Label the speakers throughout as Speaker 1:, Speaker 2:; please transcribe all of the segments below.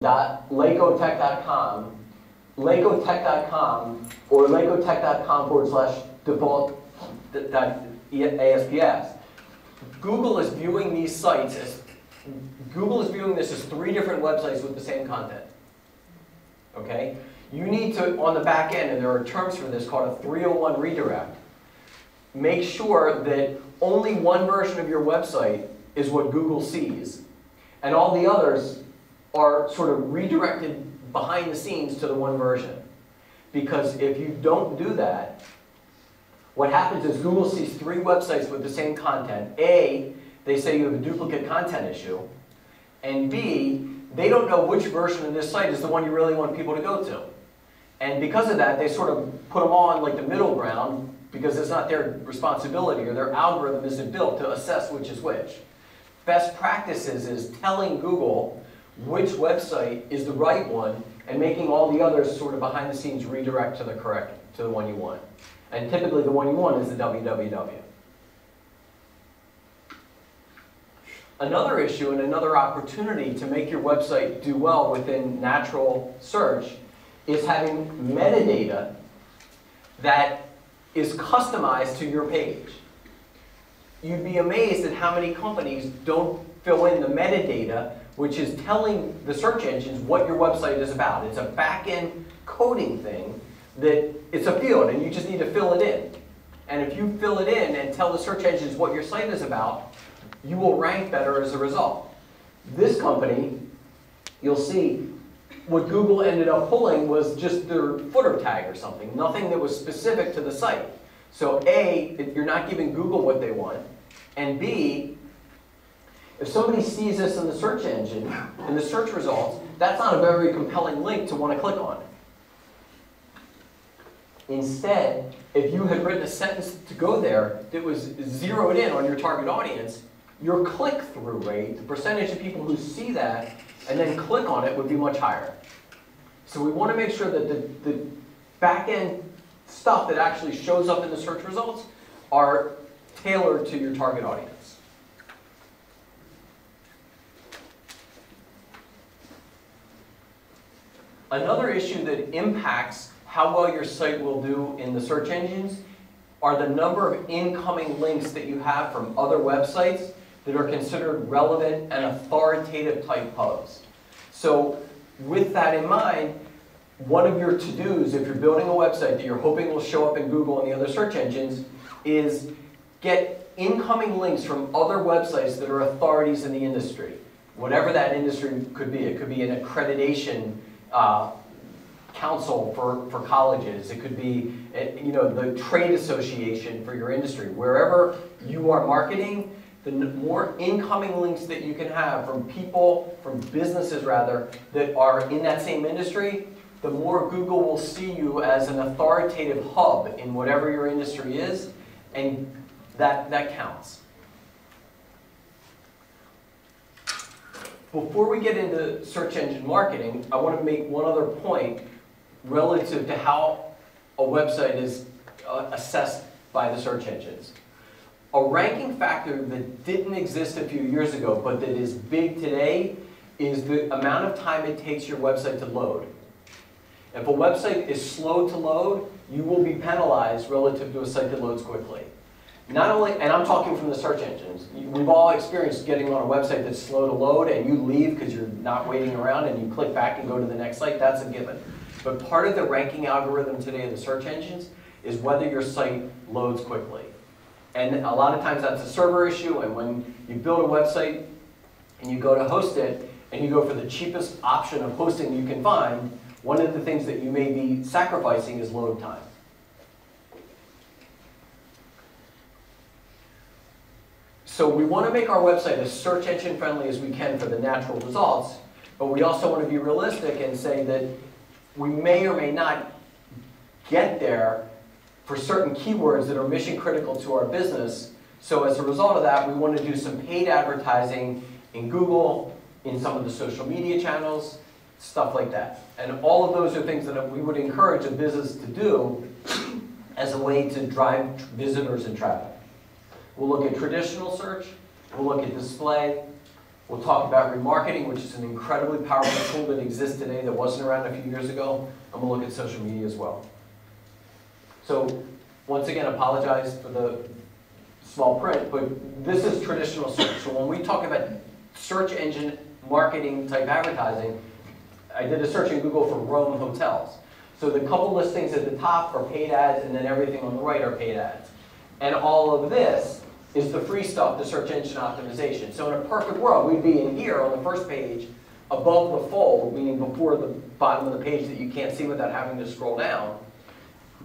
Speaker 1: lacotech.com, lacotech.com, or lacotech.com/default.asps. Google is viewing these sites as, Google is viewing this as 3 different websites with the same content. Okay? You need to, on the back end, and there are terms for this called a 301 redirect, make sure that only one version of your website is what Google sees, and all the others are sort of redirected behind the scenes to the one version. Because if you don't do that, what happens is Google sees 3 websites with the same content. A, they say you have a duplicate content issue, and B, they don't know which version of this site is the one you really want people to go to. And because of that, they sort of put them all on like the middle ground because it's not their responsibility or their algorithm isn't built to assess which is which. Best practices is telling Google which website is the right one and making all the others sort of behind the scenes redirect to the one you want. And typically the one you want is the www. Another issue and another opportunity to make your website do well within natural search is having metadata that is customized to your page. You'd be amazed at how many companies don't fill in the metadata, which is telling the search engines what your website is about. It's a back-end coding thing that it's a field and you just need to fill it in. And if you fill it in and tell the search engines what your site is about, you will rank better as a result. This company, you'll see, what Google ended up pulling was just their footer tag or something, nothing that was specific to the site. So A, you're not giving Google what they want, and B, if somebody sees this in the search engine, in the search results, that's not a very compelling link to want to click on. Instead, if you had written a sentence to go there that was zeroed in on your target audience, your click-through rate, the percentage of people who see that and then click on it, would be much higher. So we want to make sure that the back-end stuff that actually shows up in the search results are tailored to your target audience. Another issue that impacts how well your site will do in the search engines are the number of incoming links that you have from other websites that are considered relevant and authoritative type hubs. So with that in mind, one of your to-dos, if you're building a website that you're hoping will show up in Google and the other search engines, is get incoming links from other websites that are authorities in the industry. Whatever that industry could be. It could be an accreditation council for colleges. It could be the trade association for your industry. Wherever you are marketing, the more incoming links that you can have from people, from businesses rather, that are in that same industry, the more Google will see you as an authoritative hub in whatever your industry is, and that counts. Before we get into search engine marketing, I want to make one other point relative to how a website is assessed by the search engines. A ranking factor that didn't exist a few years ago, but that is big today, is the amount of time it takes your website to load. If a website is slow to load, you will be penalized relative to a site that loads quickly. Not only, and I'm talking from the search engines, we've all experienced getting on a website that's slow to load and you leave because you're not waiting around and you click back and go to the next site, that's a given. But part of the ranking algorithm today of the search engines is whether your site loads quickly. And a lot of times that's a server issue, and when you build a website and you go to host it, and you go for the cheapest option of hosting you can find, one of the things that you may be sacrificing is load time. So we want to make our website as search engine friendly as we can for the natural results, but we also want to be realistic and say that we may or may not get there for certain keywords that are mission critical to our business. So as a result of that, we want to do some paid advertising in Google, in some of the social media channels, stuff like that. And all of those are things that we would encourage a business to do as a way to drive visitors and traffic. We'll look at traditional search, we'll look at display, We'll talk about remarketing, which is an incredibly powerful tool that exists today that wasn't around a few years ago. And we'll look at social media as well. So, once again, apologize for the small print, but this is traditional search. So when we talk about search engine marketing type advertising, I did a search in Google for Rome hotels. So the couple listings at the top are paid ads, and then everything on the right are paid ads. And all of this is the free stuff, the search engine optimization. So in a perfect world, we'd be in here on the first page, above the fold, meaning before the bottom of the page that you can't see without having to scroll down.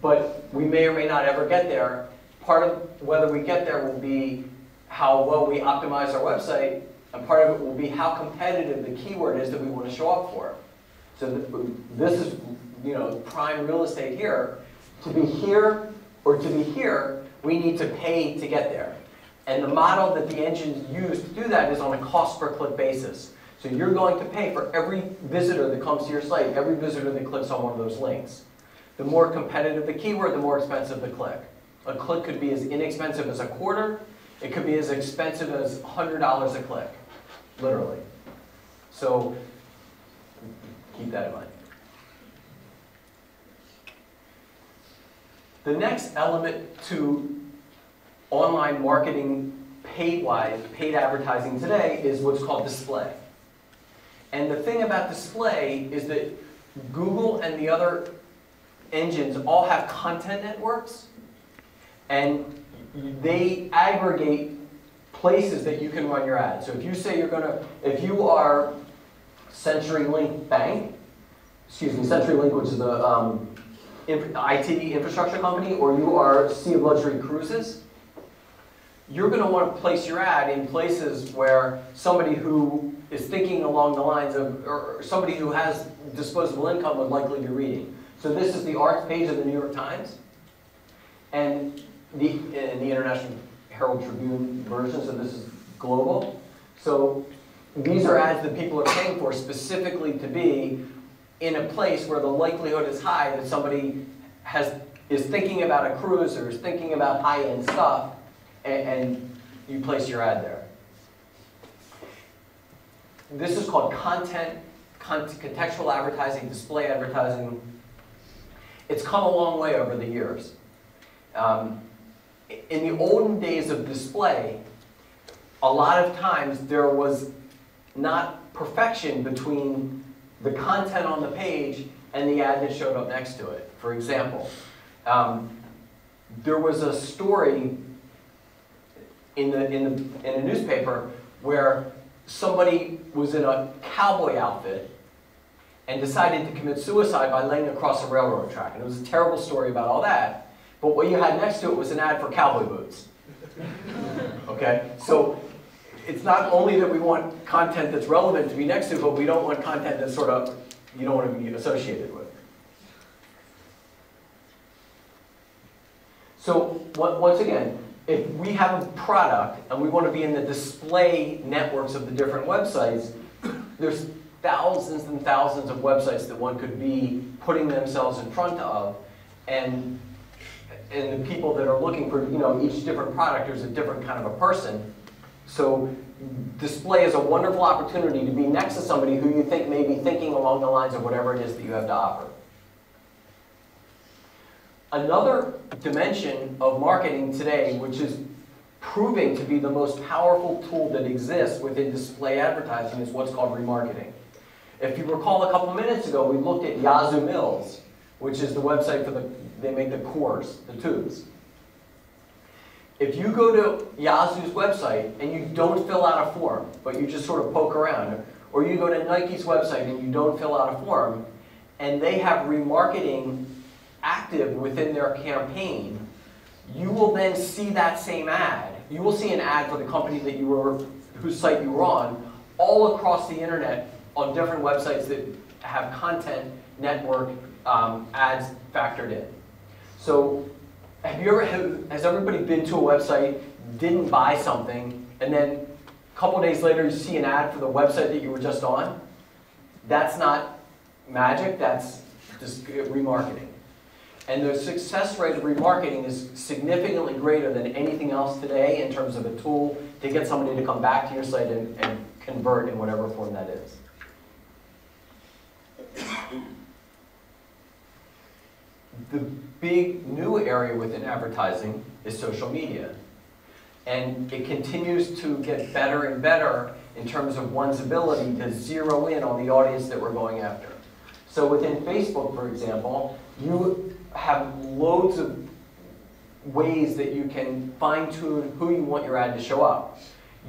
Speaker 1: But we may or may not ever get there. Part of whether we get there will be how well we optimize our website, and part of it will be how competitive the keyword is that we want to show up for. So this is, prime real estate here. To be here or to be here, we need to pay to get there. And the model that the engines use to do that is on a cost per click basis. So you're going to pay for every visitor that comes to your site, every visitor that clicks on one of those links. The more competitive the keyword, the more expensive the click. A click could be as inexpensive as a quarter. It could be as expensive as $100 a click, literally. So keep that in mind. The next element to online marketing paid advertising today is what's called display. And the thing about display is that Google and the other engines all have content networks, and they aggregate places that you can run your ads. So if you say if you are CenturyLink Bank, CenturyLink, which is the IT infrastructure company, or you are Sea of Luxury Cruises, you're going to want to place your ad in places where somebody who is thinking along the lines of, or somebody who has disposable income would likely be reading. So this is the arts page of the New York Times, and the International Herald Tribune version, so this is global. So these are ads that people are paying for specifically to be in a place where the likelihood is high that somebody is thinking about a cruise or is thinking about high-end stuff, and you place your ad there. This is called contextual advertising, display advertising. It's come a long way over the years. In the olden days of display, a lot of times there was not perfection between the content on the page and the ad that showed up next to it. For example, there was a story in a newspaper where somebody was in a cowboy outfit and decided to commit suicide by laying across a railroad track. And it was a terrible story about all that. But what you had next to it was an ad for cowboy boots. Okay? So it's not only that we want content that's relevant to be next to, but we don't want content that's sort of, you don't want to be associated with. So once again, if we have a product and we want to be in the display networks of the different websites, there's thousands and thousands of websites that one could be putting themselves in front of, and the people that are looking for, each different product, there's a different kind of a person. So display is a wonderful opportunity to be next to somebody who you think may be thinking along the lines of whatever it is that you have to offer. Another dimension of marketing today, which is proving to be the most powerful tool that exists within display advertising, is what's called remarketing. If you recall a couple minutes ago, we looked at Yazoo Mills, which is the website for they make the cores, the tubes. If you go to Yazoo's website and you don't fill out a form, but you just sort of poke around, or you go to Nike's website and you don't fill out a form, and they have remarketing active within their campaign, you will then see that same ad. You will see an ad for the company that whose site you were on, all across the internet on different websites that have content network ads factored in. So has everybody been to a website, didn't buy something, and then a couple days later you see an ad for the website that you were just on? That's not magic, that's just remarketing. And the success rate of remarketing is significantly greater than anything else today in terms of a tool to get somebody to come back to your site and convert in whatever form that is. The big new area within advertising is social media. And it continues to get better and better in terms of one's ability to zero in on the audience that we're going after. So within Facebook, for example, you have loads of ways that you can fine-tune who you want your ad to show up.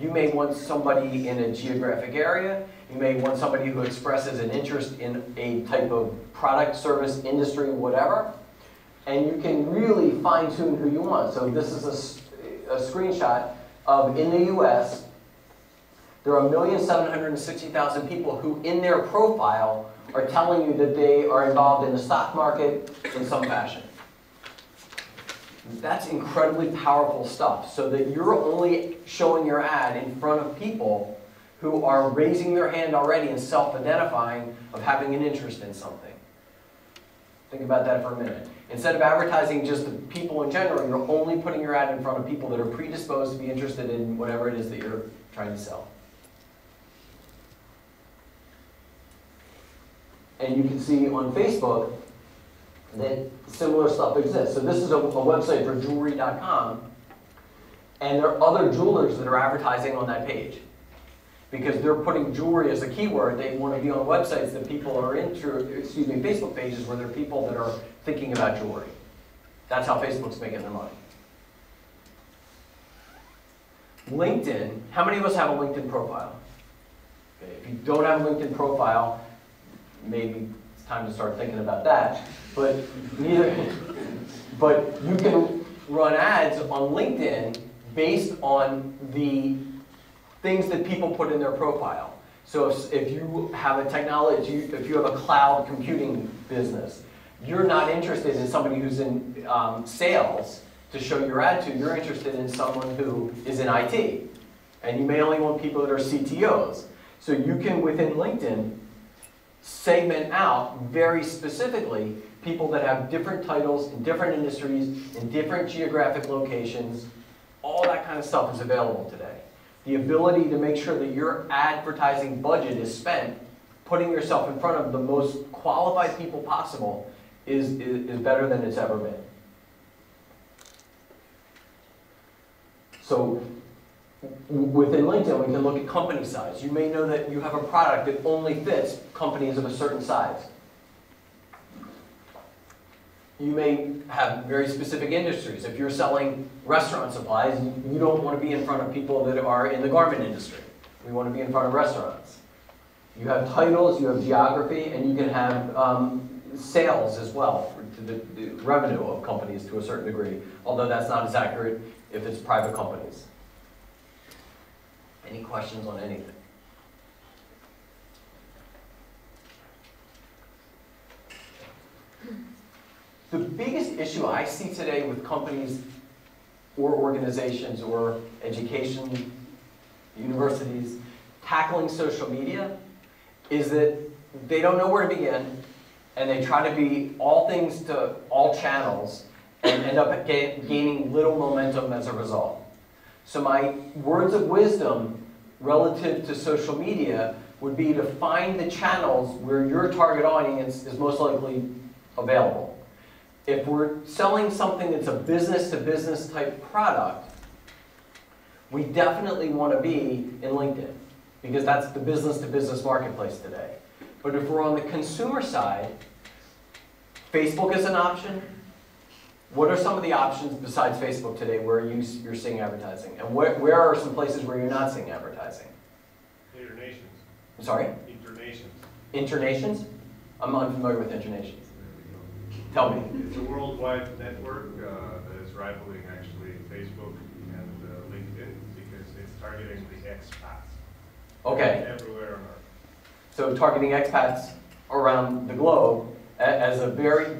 Speaker 1: You may want somebody in a geographic area. You may want somebody who expresses an interest in a type of product, service, industry, whatever. And you can really fine-tune who you want. So this is a screenshot of, in the US, there are 1,760,000 people who in their profile are telling you that they are involved in the stock market in some fashion. That's incredibly powerful stuff, so that you're only showing your ad in front of people who are raising their hand already and self-identifying of having an interest in something. Think about that for a minute. Instead of advertising just to people in general, you're only putting your ad in front of people that are predisposed to be interested in whatever it is that you're trying to sell. And you can see on Facebook that similar stuff exists. So this is a website for jewelry.com, and there are other jewelers that are advertising on that page. Because they're putting jewelry as a keyword, they want to be on websites that people are Facebook pages where there are people that are thinking about jewelry. That's how Facebook's making their money. LinkedIn, how many of us have a LinkedIn profile? Okay, if you don't have a LinkedIn profile, maybe it's time to start thinking about that. But you can run ads on LinkedIn based on the things that people put in their profile. So if you have a technology, if you have a cloud computing business, you're not interested in somebody who's in sales to show your ad to. You're interested in someone who is in IT. And you may only want people that are CTOs. So you can, within LinkedIn, segment out very specifically people that have different titles in different industries, in different geographic locations. All that kind of stuff is available today. The ability to make sure that your advertising budget is spent putting yourself in front of the most qualified people possible is better than it's ever been. So within LinkedIn, we can look at company size. You may know that you have a product that only fits companies of a certain size. You may have very specific industries. If you're selling restaurant supplies, you don't want to be in front of people that are in the garment industry. We want to be in front of restaurants. You have titles, you have geography, and you can have sales as well, the revenue of companies to a certain degree, although that's not as accurate if it's private companies. Any questions on anything? The biggest issue I see today with companies or organizations or education, universities, tackling social media is that they don't know where to begin, and they try to be all things to all channels and end up gaining little momentum as a result. So my words of wisdom relative to social media would be to find the channels where your target audience is most likely available. If we're selling something that's a business-to-business type product, we definitely want to be in LinkedIn, because that's the business-to-business marketplace today. But if we're on the consumer side, Facebook is an option. What are some of the options besides Facebook today where you're seeing advertising? And where are some places where you're not seeing advertising?
Speaker 2: Internations.
Speaker 1: I'm sorry?
Speaker 2: Internations.
Speaker 1: Internations? I'm unfamiliar with internations. Tell me.
Speaker 2: It's a worldwide network that is rivaling actually Facebook and LinkedIn because it's targeting the expats.
Speaker 1: Okay.
Speaker 2: Everywhere on Earth.
Speaker 1: So targeting expats around the globe as a very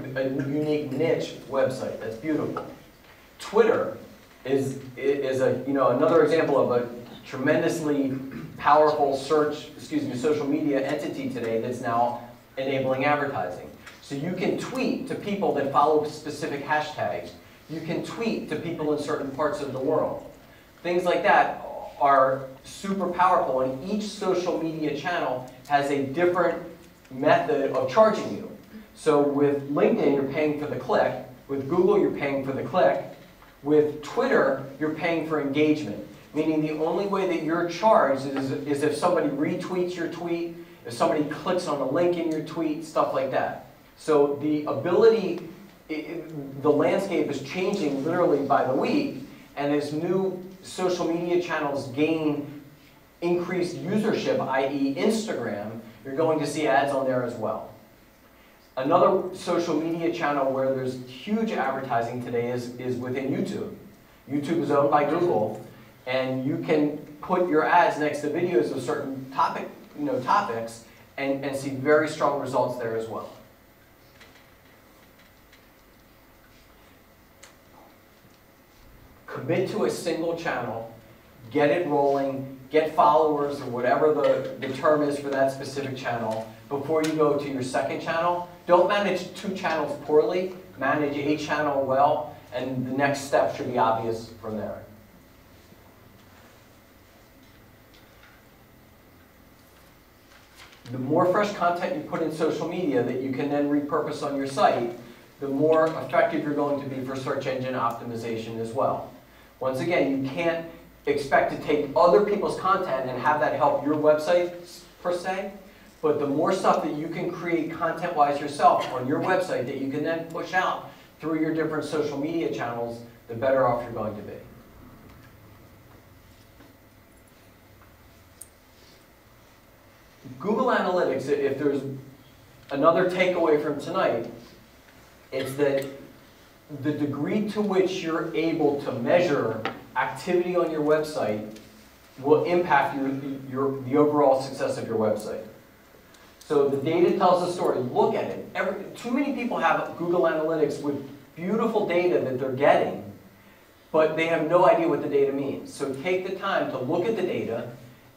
Speaker 1: unique niche website. That's beautiful. Twitter is another example of a tremendously powerful social media entity today that's now enabling advertising. So you can tweet to people that follow specific hashtags. You can tweet to people in certain parts of the world. Things like that are super powerful, and each social media channel has a different method of charging you. So with LinkedIn, you're paying for the click. With Google, you're paying for the click. With Twitter, you're paying for engagement, meaning the only way that you're charged is if somebody retweets your tweet, if somebody clicks on a link in your tweet, stuff like that. So the ability, the landscape is changing literally by the week, and as new social media channels gain increased usership, i.e. Instagram, you're going to see ads on there as well. Another social media channel where there's huge advertising today is within YouTube. YouTube is owned by Google, and you can put your ads next to videos of certain topics and see very strong results there as well. Commit to a single channel, get it rolling, get followers or whatever the term is for that specific channel before you go to your second channel. Don't manage two channels poorly, manage a channel well, and the next step should be obvious from there. The more fresh content you put in social media that you can then repurpose on your site, the more effective you're going to be for search engine optimization as well. Once again, you can't expect to take other people's content and have that help your website per se, but the more stuff that you can create content-wise yourself on your website that you can then push out through your different social media channels, the better off you're going to be. Google Analytics, if there's another takeaway from tonight, it's that the degree to which you're able to measure activity on your website will impact the overall success of your website. So the data tells a story. Look at it. Too many people have Google Analytics with beautiful data that they're getting, but they have no idea what the data means. So take the time to look at the data,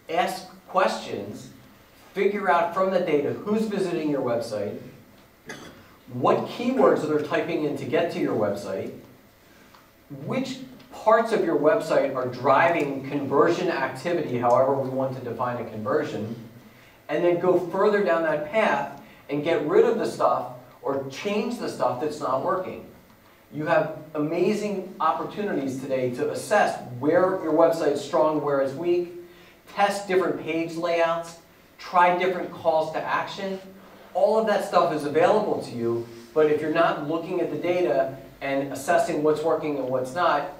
Speaker 1: ask questions, figure out from the data who's visiting your website, what keywords they're typing in to get to your website, which parts of your website are driving conversion activity, however we want to define a conversion, and then go further down that path and get rid of the stuff or change the stuff that's not working. You have amazing opportunities today to assess where your website's strong, where it's weak, test different page layouts, try different calls to action. All of that stuff is available to you, but if you're not looking at the data and assessing what's working and what's not,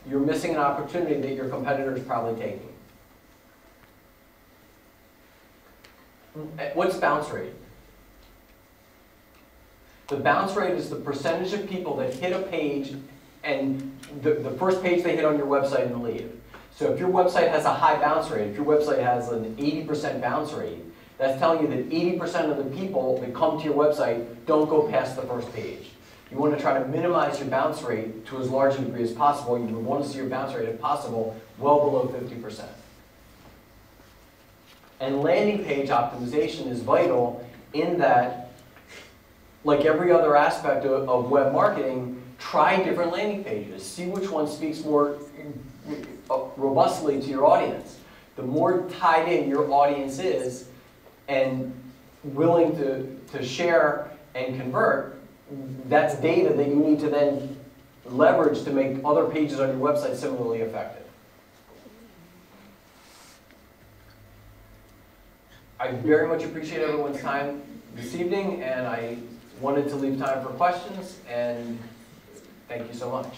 Speaker 1: you're missing an opportunity that your competitor is probably taking. What's bounce rate? The bounce rate is the percentage of people that hit a page and the first page they hit on your website and leave. So if your website has a high bounce rate, if your website has an 80% bounce rate, that's telling you that 80% of the people that come to your website don't go past the first page. You want to try to minimize your bounce rate to as large a degree as possible. You want to see your bounce rate, if possible, well below 50%. And landing page optimization is vital in that, like every other aspect of web marketing, try different landing pages. See which one speaks more robustly to your audience. The more tied in your audience is and willing to share and convert, that's data that you need to then leverage to make other pages on your website similarly effective. I very much appreciate everyone's time this evening, and I wanted to leave time for questions, and thank you so much.